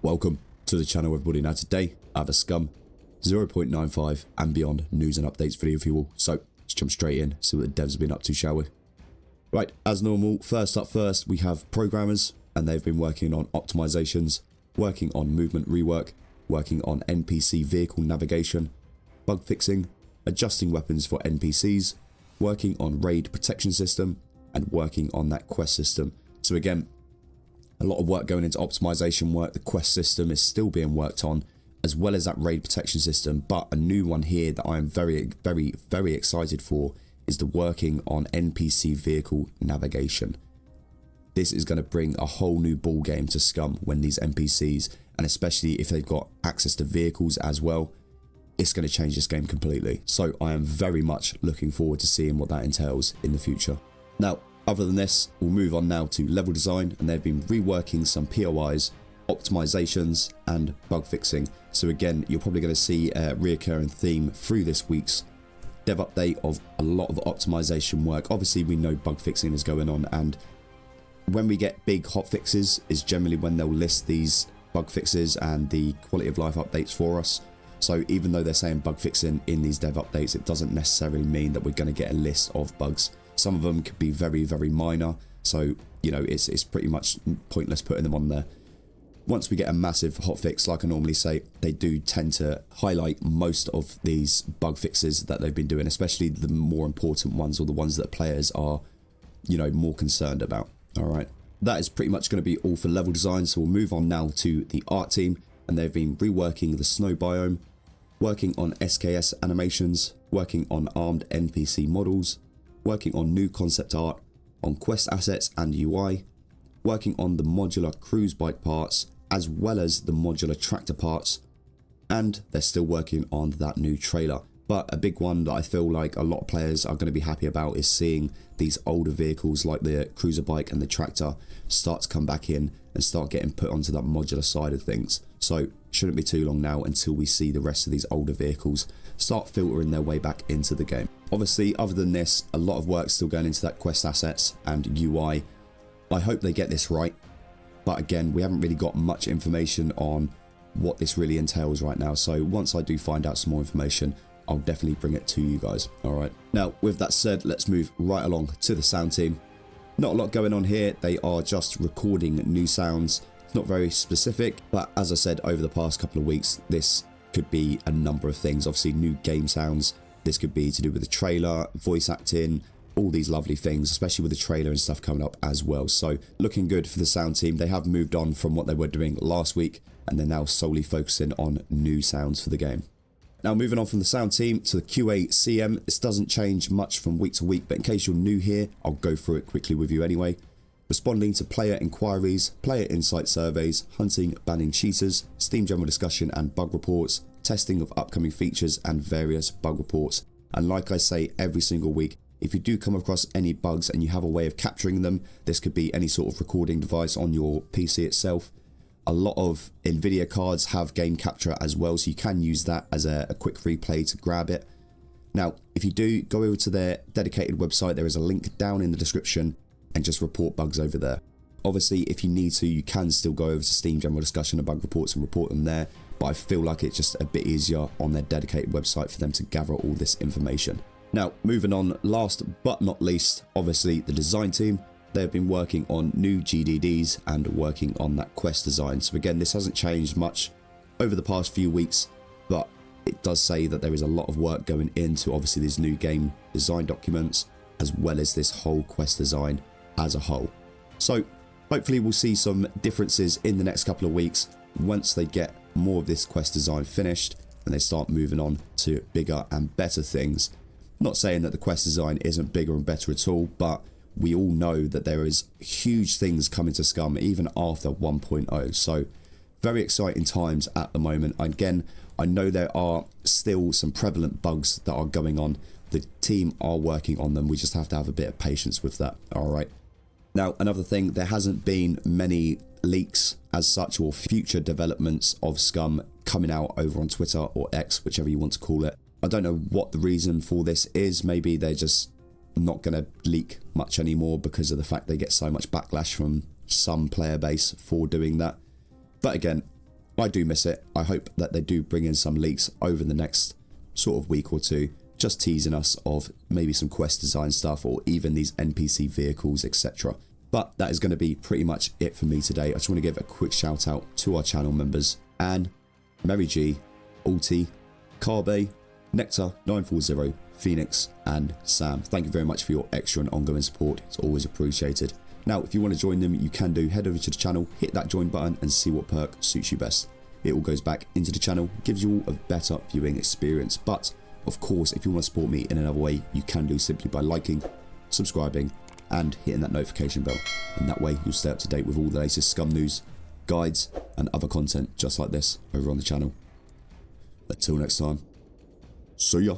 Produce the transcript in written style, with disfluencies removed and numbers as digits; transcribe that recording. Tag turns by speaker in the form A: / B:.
A: Welcome to the channel everybody. Now today I have a Scum 0.95 and beyond news and updates video for you all. So let's jump straight in, see what the devs have been up to, shall we? Right, as normal, first up first we have programmers, and they've been working on optimizations, working on movement rework, working on NPC vehicle navigation, bug fixing, adjusting weapons for NPCs, working on raid protection system, and working on that quest system. So again, a lot of work going into optimization work. The quest system is still being worked on, as well as that raid protection system. But a new one here that I am very excited for is the working on NPC vehicle navigation. This is going to bring a whole new ball game to Scum when these NPCs, and especially if they've got access to vehicles as well, it's going to change this game completely. So I am very much looking forward to seeing what that entails in the future. Now, other than this, we'll move on now to level design, and they've been reworking some POIs, optimizations, and bug fixing. So again, you're probably going to see a reoccurring theme through this week's dev update of a lot of optimization work. Obviously, we know bug fixing is going on, and when we get big hot fixes is generally when they'll list these bug fixes and the quality of life updates for us. So even though they're saying bug fixing in these dev updates, it doesn't necessarily mean that we're going to get a list of bugs. Some of them could be very minor, so you know it's pretty much pointless putting them on there. Once we get a massive hotfix, like I normally say, they do tend to highlight most of these bug fixes that they've been doing, especially the more important ones, or the ones that players are, you know, more concerned about. All right, that is pretty much going to be all for level design. So we'll move on now to the art team, and they've been reworking the snow biome, working on SKS animations, working on armed NPC models, working on new concept art, on quest assets and UI, working on the modular cruise bike parts, as well as the modular tractor parts, and they're still working on that new trailer. But a big one that I feel like a lot of players are going to be happy about is seeing these older vehicles like the cruiser bike and the tractor start to come back in and start getting put onto that modular side of things. So shouldn't be too long now until we see the rest of these older vehicles start filtering their way back into the game. Obviously, other than this, a lot of work still going into that quest assets and UI. I hope they get this right, but again, we haven't really got much information on what this really entails right now. So once I do find out some more information, I'll definitely bring it to you guys. All right. Now, with that said, let's move right along to the sound team. Not a lot going on here. They are just recording new sounds. It's not very specific, but as I said, over the past couple of weeks, this could be a number of things. Obviously, new game sounds. This could be to do with the trailer, voice acting, all these lovely things, especially with the trailer and stuff coming up as well. So looking good for the sound team. They have moved on from what they were doing last week, and they're now solely focusing on new sounds for the game. Now, moving on from the sound team to the QA CM, this doesn't change much from week to week, but in case you're new here, I'll go through it quickly with you anyway. Responding to player inquiries, player insight surveys, hunting, banning cheaters, Steam general discussion and bug reports, testing of upcoming features and various bug reports. And like I say every single week, if you do come across any bugs and you have a way of capturing them, this could be any sort of recording device on your PC itself. A lot of Nvidia cards have game capture as well, so you can use that as a quick replay to grab it. Now, if you do go over to their dedicated website, there is a link down in the description, and just report bugs over there. Obviously, if you need to, you can still go over to Steam general discussion and bug reports and report them there, but I feel like it's just a bit easier on their dedicated website for them to gather all this information. Now, moving on, last but not least, obviously the design team. They've been working on new GDDs and working on that quest design. So again, this hasn't changed much over the past few weeks, but it does say that there is a lot of work going into obviously these new game design documents, as well as this whole quest design as a whole. So hopefully we'll see some differences in the next couple of weeks once they get more of this quest design finished and they start moving on to bigger and better things. Not saying that the quest design isn't bigger and better at all, but we all know that there is huge things coming to Scum even after 1.0. So very exciting times at the moment. Again, I know there are still some prevalent bugs that are going on. The team are working on them. We just have to have a bit of patience with that. All right. Now, another thing, there hasn't been many leaks as such or future developments of Scum coming out over on Twitter or X, whichever you want to call it. I don't know what the reason for this is. Maybe they're just not going to leak much anymore because of the fact they get so much backlash from some player base for doing that. But again, I do miss it. I hope that they do bring in some leaks over the next sort of week or two, just teasing us of maybe some quest design stuff or even these NPC vehicles, etc. But that is going to be pretty much it for me today. I just want to give a quick shout out to our channel members: Anne, Mary G, Alti, Carbe, Nectar 940, Phoenix and Sam. Thank you very much for your extra and ongoing support. It's always appreciated. Now, if you want to join them, you can do. Head over to the channel, hit that join button and see what perk suits you best. It all goes back into the channel, gives you all a better viewing experience. But of course, if you want to support me in another way, you can do simply by liking, subscribing and hitting that notification bell. And that way you'll stay up to date with all the latest Scum news, guides and other content just like this over on the channel. Until next time, see ya.